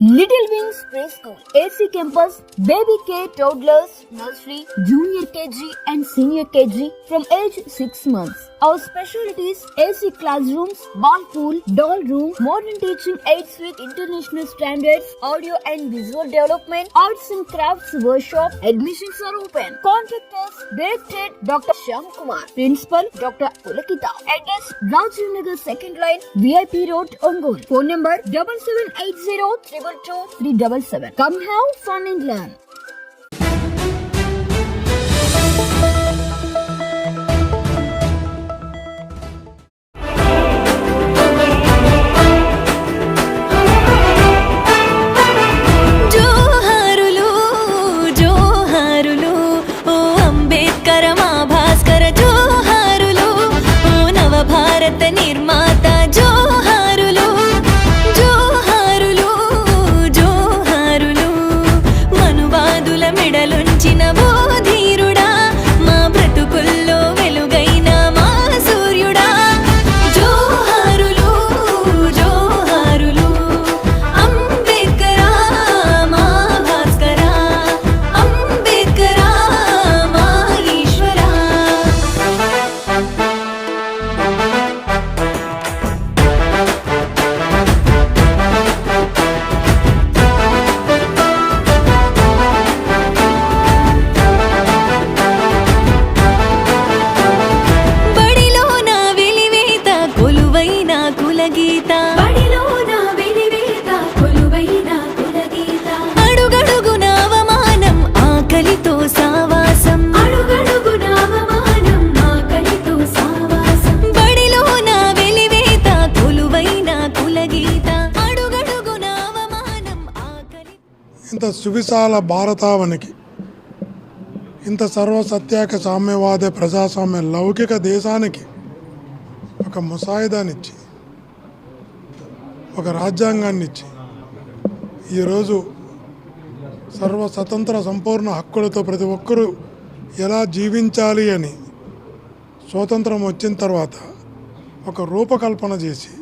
Little Wings Preschool, AC Campus, Baby K, Toddlers, Nursery, Junior KG and Senior KG from age 6 months. Our specialties: AC classrooms, ball pool, doll room, modern teaching aids with international standards, audio and visual development, arts and crafts workshop. Admissions are open. Contact us. Directed Dr. Shyam Kumar. Principal Dr. Pulakita. Address Rajiv Nagar 2nd line, VIP Road, Ongole. Phone number 7780 377. Come have fun and learn. ఇంత సువిశాల భారతావనికి, ఇంత సర్వసత్యాక సామ్యవాద ప్రజాస్వామ్య లౌకిక దేశానికి ఒక ముసాయిదానిచ్చి, ఒక రాజ్యాంగాన్ని ఇచ్చి, ఈరోజు సర్వస్వతంత్ర సంపూర్ణ హక్కులతో ప్రతి ఒక్కరూ ఎలా జీవించాలి అని స్వాతంత్రం వచ్చిన తర్వాత ఒక రూపకల్పన చేసి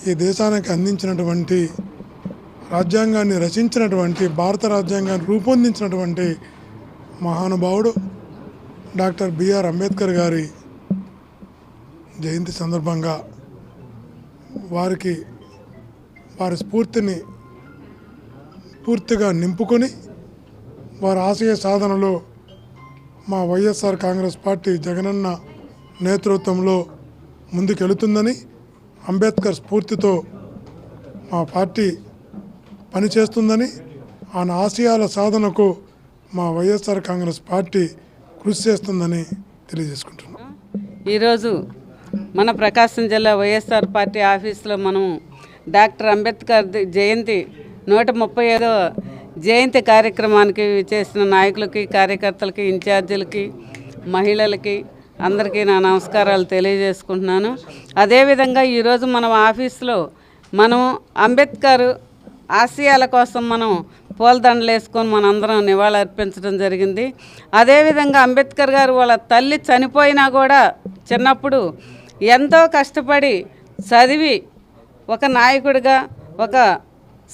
ఈ దేశానికి అందించినటువంటి రాజ్యాంగాన్ని రచించినటువంటి, భారత రాజ్యాంగాన్ని రూపొందించినటువంటి మహానుభావుడు డాక్టర్ బిఆర్ అంబేద్కర్ గారి జయంతి సందర్భంగా వారి స్ఫూర్తిని పూర్తిగా నింపుకొని వారి ఆశయ సాధనలో మా వైఎస్ఆర్ కాంగ్రెస్ పార్టీ జగనన్న నేతృత్వంలో ముందుకెళుతుందని, అంబేద్కర్ స్ఫూర్తితో మా పార్టీ పనిచేస్తుందని, ఆయన ఆశయాల సాధనకు మా వైఎస్ఆర్ కాంగ్రెస్ పార్టీ కృషి చేస్తుందని తెలియజేసుకుంటున్నాం. ఈరోజు మన ప్రకాశం జిల్లా వైఎస్ఆర్ పార్టీ ఆఫీసులో మనం డాక్టర్ అంబేద్కర్ జయంతి 135వ జయంతి కార్యక్రమానికి చేసిన నాయకులకి, కార్యకర్తలకి, ఇన్ఛార్జీలకి, మహిళలకి అందరికీ నా నమస్కారాలు తెలియజేసుకుంటున్నాను. అదేవిధంగా ఈరోజు మనం ఆఫీసులో మనం అంబేద్కర్ ఆశయాల కోసం మనం పూలదండలు వేసుకొని మనందరం నివాళులు అర్పించడం జరిగింది. అదేవిధంగా అంబేద్కర్ గారు వాళ్ళ తల్లి చనిపోయినా కూడా చిన్నప్పుడు ఎంతో కష్టపడి చదివి ఒక నాయకుడిగా, ఒక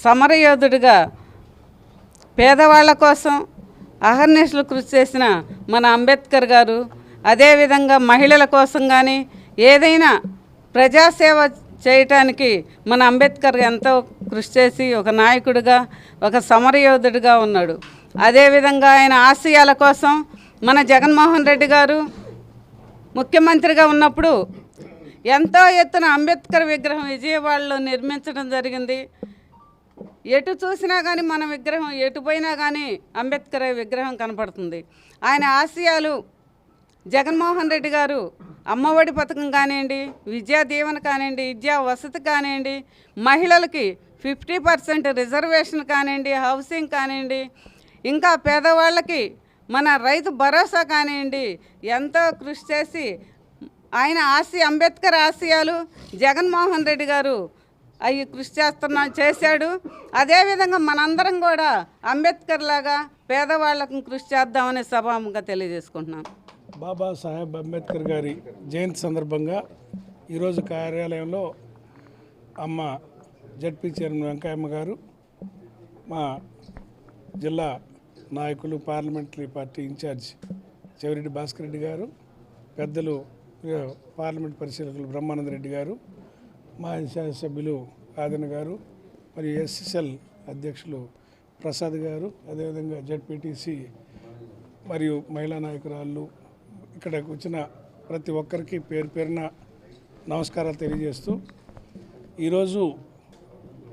సమరయోధుడిగా పేదవాళ్ళ కోసం అహర్నిశలు కృషి చేసిన మన అంబేద్కర్ గారు, అదేవిధంగా మహిళల కోసం కానీ ఏదైనా ప్రజాసేవ చేయటానికి మన అంబేద్కర్ ఎంతో కృషి చేసి ఒక నాయకుడిగా, ఒక సమరయోధుడిగా ఉన్నాడు. అదేవిధంగా ఆయన ఆశయాల కోసం మన జగన్మోహన్ రెడ్డి గారు ముఖ్యమంత్రిగా ఉన్నప్పుడు ఎంతో ఎత్తున అంబేద్కర్ విగ్రహం విజయవాడలో నిర్మించడం జరిగింది. ఎటు చూసినా కానీ మన విగ్రహం, ఎటు పోయినా కానీ అంబేద్కర్ విగ్రహం కనపడుతుంది. ఆయన ఆశయాలు జగన్మోహన్ రెడ్డి గారు అమ్మఒడి పథకం కానివ్వండి, విద్యా దీవెన కానివ్వండి, విద్యా వసతి కానివ్వండి, మహిళలకి 50% రిజర్వేషన్ కానివ్వండి, హౌసింగ్ కానివ్వండి, ఇంకా పేదవాళ్ళకి మన రైతు భరోసా కానివ్వండి, ఎంతో కృషి చేసి ఆయన అంబేద్కర్ ఆశయాలు జగన్మోహన్ రెడ్డి గారు అవి కృషి చేశాడు. అదేవిధంగా మనందరం కూడా అంబేద్కర్ లాగా పేదవాళ్ళకు కృషి చేద్దామని సభాముఖంగా తెలియజేసుకుంటున్నాను. బాబాసాహెబ్ అంబేద్కర్ గారి జయంతి సందర్భంగా ఈరోజు కార్యాలయంలో అమ్మ జడ్పీ చైర్మన్ వెంకయ్యమ్మ గారు, మా జిల్లా నాయకులు parliamentary party incharge Chevireddy Bhaskar Reddy గారు, పెద్దలు పార్లమెంట్ పరిశీలకులు బ్రహ్మానంద రెడ్డి గారు, మా శాసనసభ్యులు ఆదన గారు, మరియు ఎస్ఎస్ఎల్ అధ్యక్షులు ప్రసాద్ గారు, అదేవిధంగా జడ్పీటీసీ మరియు మహిళా నాయకురాళ్ళు, ఇక్కడికి వచ్చిన ప్రతి ఒక్కరికి పేరు పేరున నమస్కారాలు తెలియజేస్తూ, ఈరోజు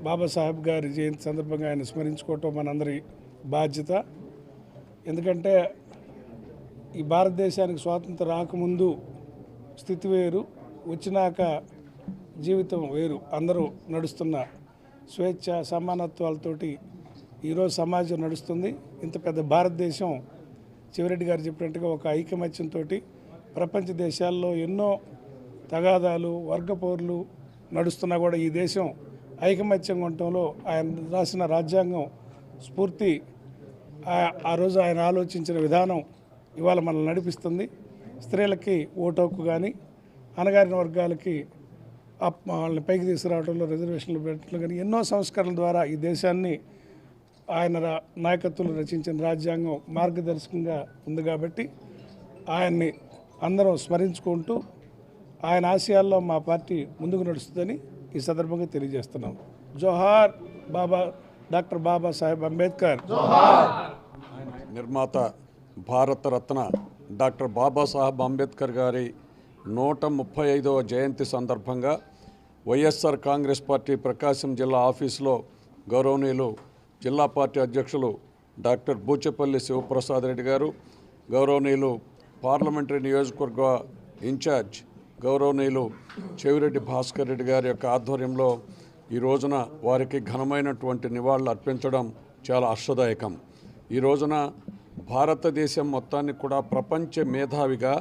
బాబాసాహెబ్ గారి జయంతి సందర్భంగా ఆయన స్మరించుకోవటం మనందరి బాధ్యత. ఎందుకంటే ఈ భారతదేశానికి స్వాతంత్రం రాకముందు స్థితి వేరు, వచ్చినాక జీవితం వేరు. అందరూ నడుస్తున్న స్వేచ్ఛ సమానత్వాలతోటి ఈరోజు సమాజం నడుస్తుంది. ఇంత పెద్ద భారతదేశం చెవిరెడ్డి గారు చెప్పినట్టుగా ఒక ఐకమత్యంతో ప్రపంచ దేశాల్లో ఎన్నో తగాదాలు వర్గపోర్లు నడుస్తున్నా కూడా ఈ దేశం ఐకమత్యంగా ఉండటంలో ఆయన రాసిన రాజ్యాంగం స్ఫూర్తి, ఆ రోజు ఆయన ఆలోచించిన విధానం ఇవాళ మనల్ని నడిపిస్తుంది. స్త్రీలకి ఓటు హక్కు కానీ, అణగారిన వర్గాలకి వాళ్ళని పైకి తీసుకురావడంలో రిజర్వేషన్లు పెట్టడం కానీ ఎన్నో సంస్కరణల ద్వారా ఈ దేశాన్ని ఆయన నాయకత్వంలో రచించిన రాజ్యాంగం మార్గదర్శకంగా ఉంది. కాబట్టి ఆయన్ని అందరం స్మరించుకుంటూ ఆయన ఆశయాల్లో మా పార్టీ ముందుకు నడుస్తుందని ఈ సందర్భంగా తెలియజేస్తున్నాం. జోహార్ డాక్టర్ బాబాసాహెబ్ అంబేద్కర్. నిర్మాత భారతరత్న డాక్టర్ బాబాసాహెబ్ అంబేద్కర్ గారి 135వ జయంతి సందర్భంగా వైఎస్ఆర్ కాంగ్రెస్ పార్టీ ప్రకాశం జిల్లా ఆఫీసులో గౌరవనీయులు జిల్లా పార్టీ అధ్యక్షులు డాక్టర్ బూచెపల్లి శివప్రసాద్ రెడ్డి గారు, గౌరవనీయులు పార్లమెంటరీ నియోజకవర్గ ఇన్ఛార్జ్ గౌరవనీయులు చెవిరెడ్డి భాస్కర్ రెడ్డి గారి యొక్క ఆధ్వర్యంలో ఈ రోజున వారికి ఘనమైనటువంటి నివాళులు అర్పించడం చాలా హర్షదాయకం. ఈ రోజున భారతదేశం మొత్తాన్ని కూడా ప్రపంచ మేధావిగా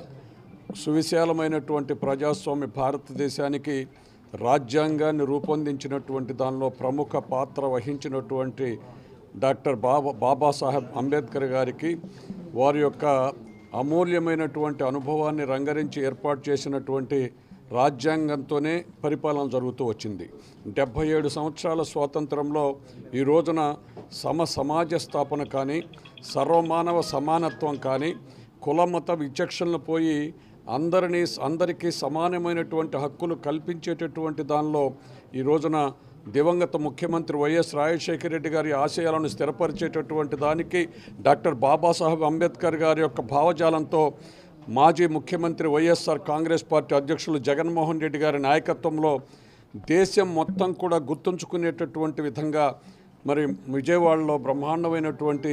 సువిశాలమైనటువంటి ప్రజాస్వామ్య భారతదేశానికి రాజ్యాంగాన్ని రూపొందించినటువంటి దానిలో ప్రముఖ పాత్ర వహించినటువంటి డాక్టర్ బాబాసాహెబ్ అంబేద్కర్ గారికి వారి యొక్క అమూల్యమైనటువంటి అనుభవాన్ని రంగరించి ఏర్పాటు చేసినటువంటి రాజ్యాంగంతోనే పరిపాలన జరుగుతూ వచ్చింది. 77 సంవత్సరాల స్వాతంత్రంలో ఈ రోజున సమాజ స్థాపన కానీ, సర్వమానవ సమానత్వం కానీ, కులమత విచక్షణలు పోయి అందరికీ సమానమైనటువంటి హక్కులు కల్పించేటటువంటి దానిలో ఈ రోజున దివంగత ముఖ్యమంత్రి వైఎస్ రాజశేఖర రెడ్డి గారి ఆశయాలను స్థిరపరిచేటటువంటి దానికి డాక్టర్ బాబాసాహెబ్ అంబేద్కర్ గారి యొక్క భావజాలంతో మాజీ ముఖ్యమంత్రి వైఎస్ఆర్ కాంగ్రెస్ పార్టీ అధ్యక్షులు జగన్మోహన్ రెడ్డి గారి నాయకత్వంలో దేశం మొత్తం కూడా గుర్తుంచుకునేటటువంటి విధంగా మరి విజయవాడలో బ్రహ్మాండమైనటువంటి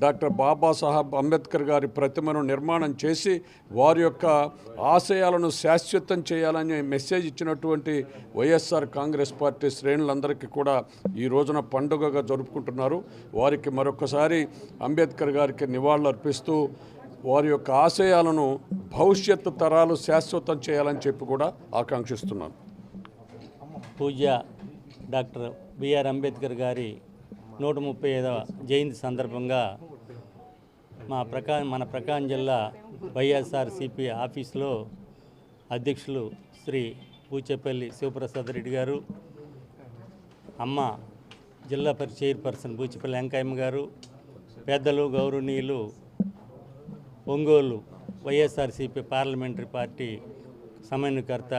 డాక్టర్ బాబాసాహెబ్ అంబేద్కర్ గారి ప్రతిమను నిర్మాణం చేసి వారి యొక్క ఆశయాలను శాశ్వతం చేయాలని మెసేజ్ ఇచ్చినటువంటి వైఎస్ఆర్ కాంగ్రెస్ పార్టీ శ్రేణులందరికీ కూడా ఈ రోజున పండుగగా జరుపుకుంటున్నారు. వారికి మరొకసారి అంబేద్కర్ గారికి నివాళులు అర్పిస్తూ వారి యొక్క ఆశయాలను భవిష్యత్తు తరాలు శాశ్వతం చేయాలని చెప్పి కూడా ఆకాంక్షిస్తున్నాను. పూజ్య డాక్టర్ బిఆర్ అంబేద్కర్ గారి 135వ జయంతి సందర్భంగా మన ప్రకాశం జిల్లా వైఎస్ఆర్సీపీ ఆఫీసులో అధ్యక్షులు శ్రీ బూచెపల్లి శివప్రసాద్ రెడ్డి గారు, అమ్మ జిల్లా చైర్పర్సన్ బూచెపల్లి వెంకయ్యమ్మ గారు, పెద్దలు గౌరవనీయులు ఒంగోలు వైఎస్ఆర్సీపీ పార్లమెంటరీ పార్టీ సమన్వయకర్త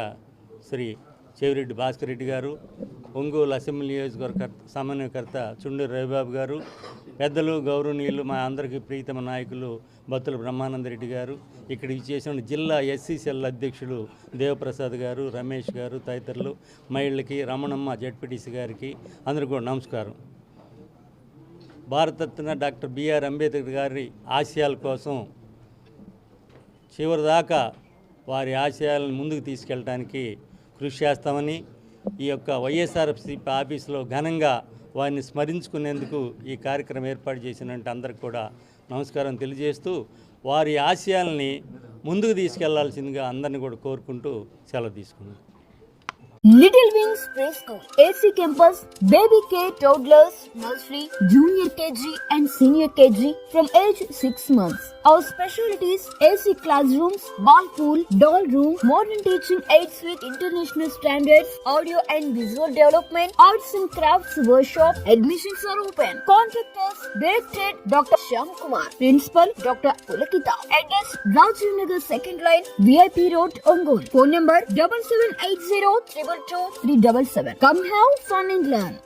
శ్రీ చెవిరెడ్డి భాస్కర్ రెడ్డి గారు, ఒంగోలు అసెంబ్లీ నియోజకవర్గ సమన్వయకర్త చుండూరు రవిబాబు గారు, పెద్దలు గౌరవనీయులు మా అందరికీ ప్రీతమ నాయకులు బత్తుల బ్రహ్మానంద రెడ్డి గారు, ఇక్కడ చేసిన జిల్లా ఎస్సీసీఎల్ అధ్యక్షులు దేవప్రసాద్ గారు, రమేష్ గారు తదితరులు, మహిళలకి రమణమ్మ జడ్పీటీసీ గారికి అందరికీ కూడా నమస్కారం. భారతరత్న డాక్టర్ బిఆర్ అంబేద్కర్ గారి ఆశయాల కోసం చివరిదాకా వారి ఆశయాలను ముందుకు తీసుకెళ్ళడానికి కృషి చేస్తామని ఈ యొక్క వైఎస్ఆర్సీపీ ఆఫీసులో ఘనంగా వారిని స్మరించుకునేందుకు ఈ కార్యక్రమం ఏర్పాటు చేసినట్టు అందరికి కూడా నమస్కారం తెలియజేస్తూ వారి ఆశయాల్ని ముందుకు తీసుకెళ్లాల్సిందిగా అందరినీ కూడా కోరుకుంటూ సెలవు తీసుకున్నాను. Little Wings Preschool, AC Campus, Baby K, Toddlers, Nursery, Junior KG and Senior KG from age 6 months. Our specialties: AC classrooms, ball pool, doll room, modern teaching aids with international standards, audio and visual development, arts and crafts workshop. Admissions are open. Contact us. Directed Dr. Shyam Kumar. Principal Dr. Pulakita. Address: Rajiv Nagar 2nd line, VIP Road, Ongole. Phone number 7780 222 377. Come have fun and learn.